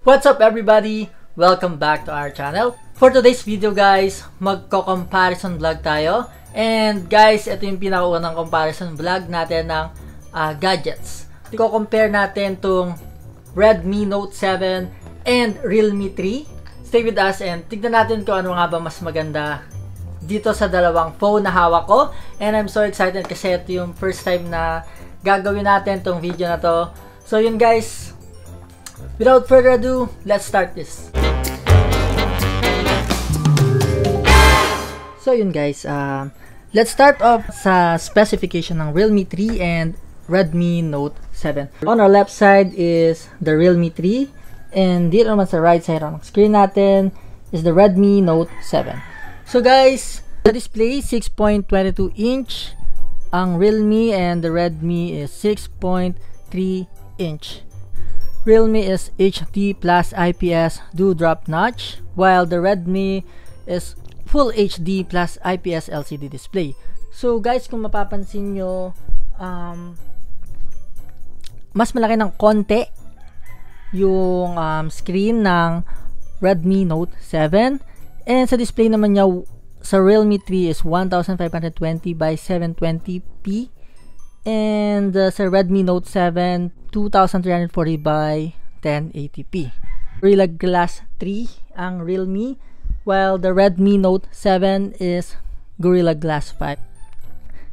What's up everybody? Welcome back to our channel. For today's video guys, magko-comparison vlog tayo. And guys, ito yung pinakaunang comparison vlog natin ng gadgets. Iko-compare natin tong Redmi Note 7 and Realme 3. Stay with us and tignan natin kung ano nga ba mas maganda dito sa dalawang phone na hawak ko. And I'm so excited kasi ito yung first time na gagawin natin tong video na to. So yun guys, without further ado, let's start this. So yun guys, let's start off sa specification ng Realme 3 and Redmi Note 7. On our left side is the Realme 3 and dito naman sa right side ng screen natin is the Redmi Note 7. So guys, the display 6.22 inch, ang Realme and the Redmi is 6.3 inch. Realme is HD plus IPS Dewdrop notch, while the Redmi is Full HD plus IPS LCD display. So guys, kung mapapansin nyo, mas malaki ng konti yung screen ng Redmi Note 7, and sa display naman niya sa Realme 3 is 1520 by 720p, and sa Redmi Note 7 2340 by 1080p. Gorilla Glass 3 ang Realme, while the Redmi Note 7 is Gorilla Glass 5.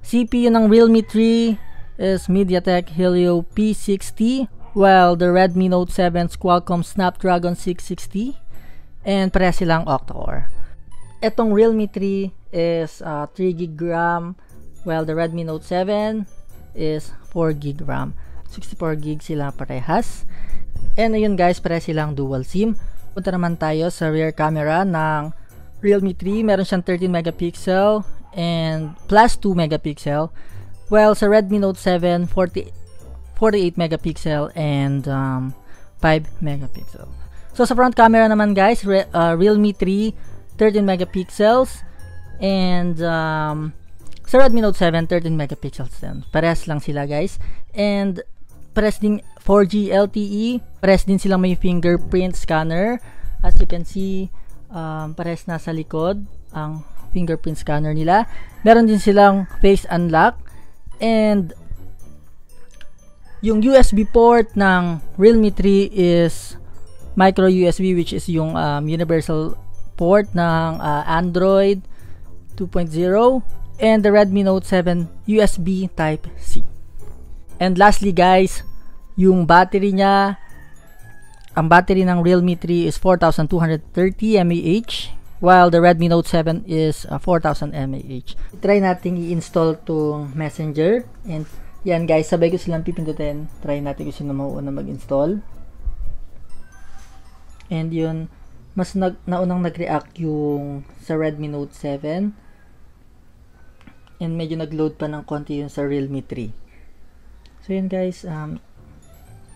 CPU ng Realme 3 is MediaTek Helio P60, while the Redmi Note 7 is Qualcomm Snapdragon 660, and pareha silang octa-core. Etong Realme 3 is 3GB RAM, while the Redmi Note 7 is 4GB RAM. 64GB sila parehas. And ayun guys, pareha silang dual SIM. Punta naman tayo sa rear camera ng Realme 3. Meron siyang 13 megapixel and plus 2 megapixel. While sa Redmi Note 7, 48 megapixel and 5 megapixel. So sa front camera naman guys, Realme 3, 13 megapixels. And sa Redmi Note 7, 13 megapixels din. Parehas lang sila guys. And parehas din 4G LTE. Parehas din silang may fingerprint scanner. As you can see, parehas nasa likod ang fingerprint scanner nila. Meron din silang face unlock. And yung USB port ng Realme 3 is micro USB, which is yung universal port ng Android 2.0. And the Redmi Note 7 USB Type-C. And lastly guys, yung battery niya, ang battery ng Realme 3 is 4230 mAh, while the Redmi Note 7 is 4000 mAh. Try natin i-install tong Messenger. And yan guys, sabay ko silang pipindutin. Try natin kung sino mauuna mag-install. And yun, mas naunang nag-react yung sa Redmi Note 7. And medyo nag-load pa ng konti yung sa Realme 3. So yun guys,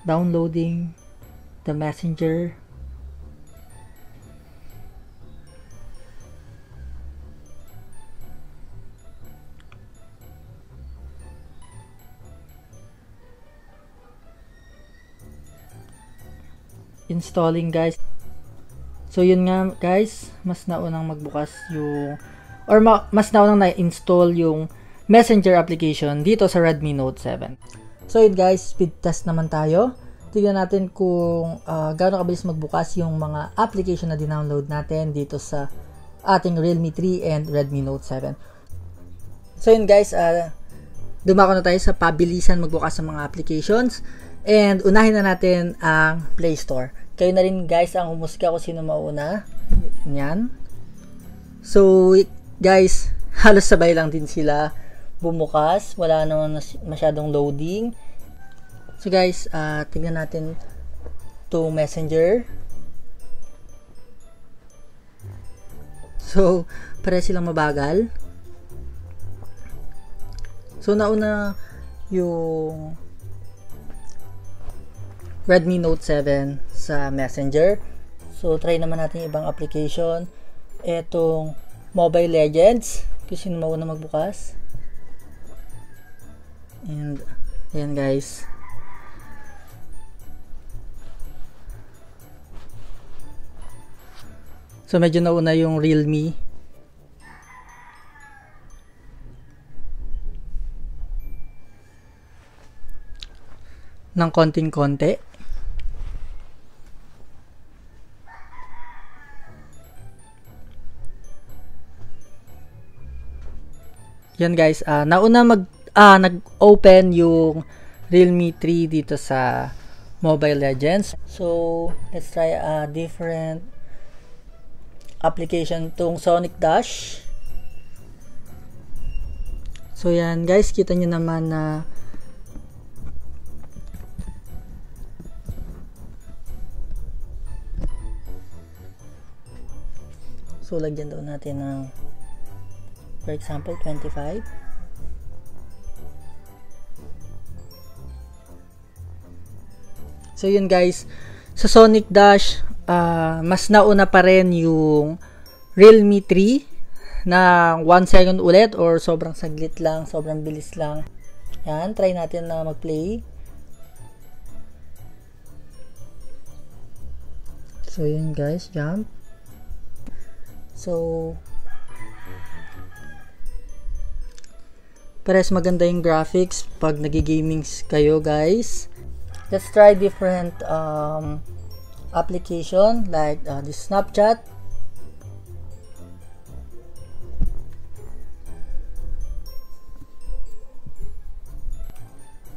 downloading the Messenger. Installing guys. So yun nga guys, mas naunang magbukas yung mas naunang na-install yung Messenger application dito sa Redmi Note 7. So yun guys, speed test naman tayo. Tignan natin kung gaano kabilis magbukas yung mga application na dinownload natin dito sa ating Realme 3 and Redmi Note 7. So yun guys, dumako na tayo sa pabilisan magbukas ng mga applications. And unahin na natin ang Play Store. Kayo na rin guys ang humusga kung sino mauna. Yan. So guys, halos sabay lang din sila bumukas. Wala naman masyadong loading. So guys, tignan natin to Messenger. So, pare silang mabagal. So, nauna yung Redmi Note 7 sa Messenger. So, try naman natin yung ibang application. Etong Mobile Legends. Kung sino mauna magbukas. And, ayan guys. So medyo nauna yung Realme. Ng konting-konti. Yan guys, nauna nag-open yung Realme 3 dito sa Mobile Legends. So, let's try a different application tong Sonic Dash. So yan guys, kita nyo naman na so lagyan daw natin ng for example 25. So yun guys, sa Sonic Dash mas nauna pa rin yung Realme 3 na 1 second ulit or sobrang saglit lang, sobrang bilis lang. Yan, try natin na mag-play. So yun guys, jump. So pares maganda yung graphics pag nagi-gaming kayo guys. Let's try different application like the Snapchat.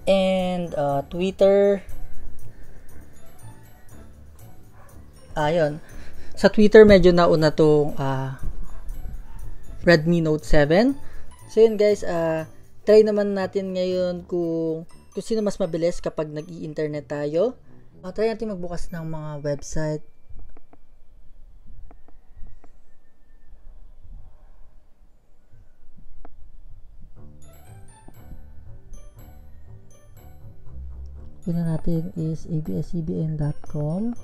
And Twitter. Ayun. Sa Twitter medyo nauna tong Redmi Note 7. So yun guys, try naman natin ngayon kung sino mas mabilis kapag nag-i-internet tayo. Try natin magbukas ng mga website. Una natin is abscbn.com.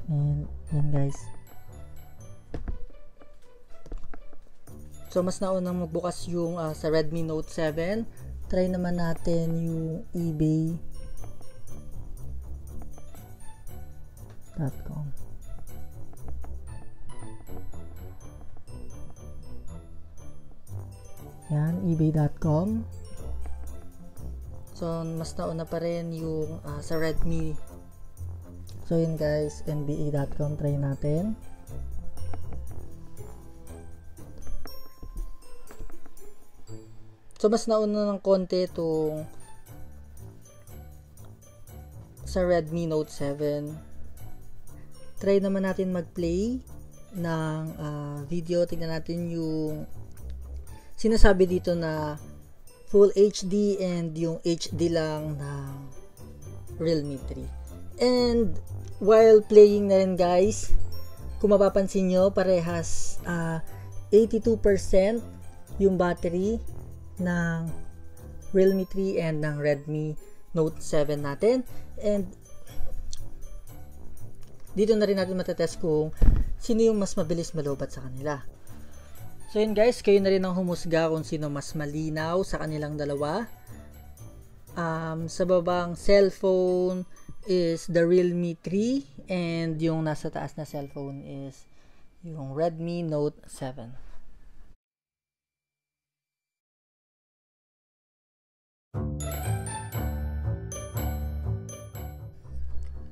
And yan guys. So mas naunang magbukas yung sa Redmi Note 7. Try naman natin yung ebay.com. Yan, ebay.com. So mas nauna pa rin yung sa Redmi. So yun guys, nba.com, try natin. So mas nauna ng konti itong sa Redmi Note 7. Try naman natin mag-play ng video. Tingnan natin yung sinasabi dito na Full HD and yung HD lang ng Realme 3. And while playing na rin guys, kung mapapansin nyo, parehas 82% yung battery ng Realme 3 and ng Redmi Note 7 natin. And dito na rin natin matetest kung sino yung mas mabilis malobat sa kanila. So yun guys, kayo na rin ang humusga kung sino mas malinaw sa kanilang dalawa. Sa babang cellphone is the Realme 3 and yung nasa taas na cellphone is yung Redmi Note 7.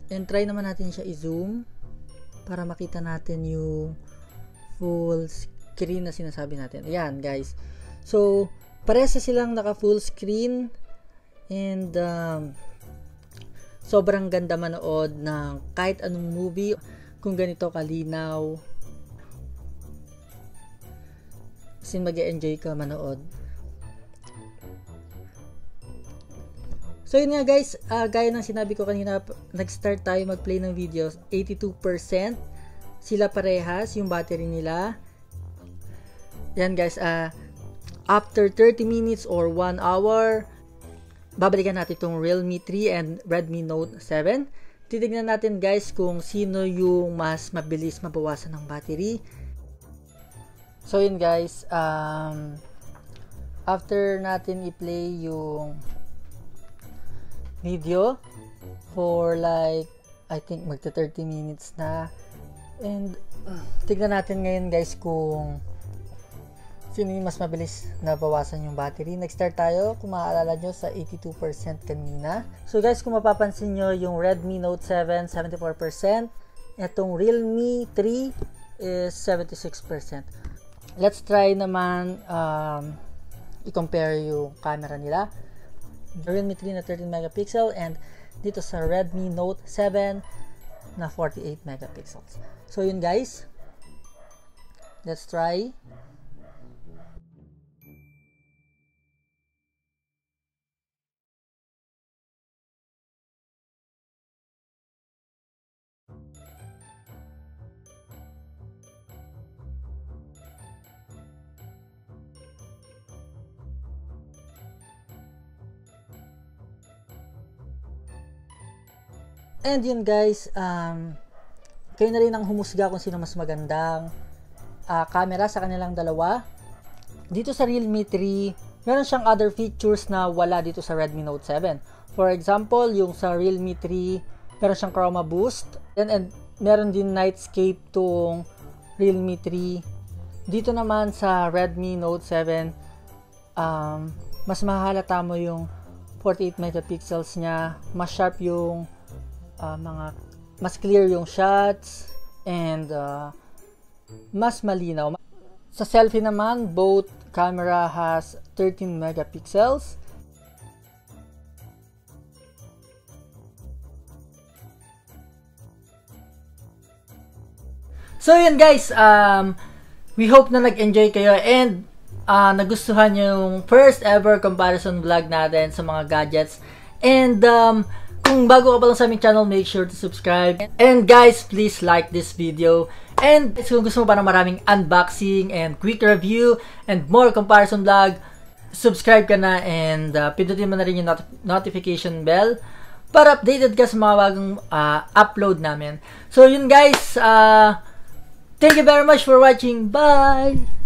And try naman natin siya i-zoom para makita natin yung full screen na sinasabi natin. Ayan guys. So, parehas silang naka full screen and sobrang ganda manood ng kahit anong movie kung ganito kalinaw. Kasi mag-e-enjoy ka manood. So yun nga guys, gaya ng sinabi ko kanina, nag-start tayo mag-play ng videos, 82% sila parehas yung battery nila. Yan guys, after 30 minutes or 1 hour, babalikan natin itong Realme 3 and Redmi Note 7. Titignan natin guys kung sino yung mas mabilis mabawasan ng battery. So yun guys, after natin i-play yung video for like I think magta 30 minutes na. And tignan natin ngayon guys kung sino yung mas mabilis na bawasan yung battery. Nag-start tayo, kung maaalala nyo, sa 82% kanina. So guys, kung mapapansin nyo, yung Redmi Note 7, 74%. Itong Realme 3 is 76%. Let's try naman i-compare yung camera nila. The Realme 3 na 13 megapixel and dito sa Redmi Note 7 na 48 megapixels. So yun guys. Let's try. And yun guys, kayo na rin ang humusga kung sino mas magandang camera sa kanilang dalawa. Dito sa Realme 3, meron siyang other features na wala dito sa Redmi Note 7. For example, yung sa Realme 3, meron siyang Chroma Boost. And meron din Nightscape tong Realme 3. Dito naman sa Redmi Note 7, mas mahalata mo yung 48 megapixels niya. Mas sharp yung mas clear yung shots and mas malinaw. Sa selfie naman, both camera has 13 megapixels. So yun guys, we hope na nag-enjoy kayo and nagustuhan yung first ever comparison vlog natin sa mga gadgets. And kung bago ka pa lang sa aming channel, make sure to subscribe. And guys, please like this video. And kung gusto mo pa ng maraming unboxing and quick review and more comparison vlog, subscribe ka na and pindutin mo na rin yung notification bell para updated ka sa mga bagong upload namin. So yun guys, thank you very much for watching. Bye!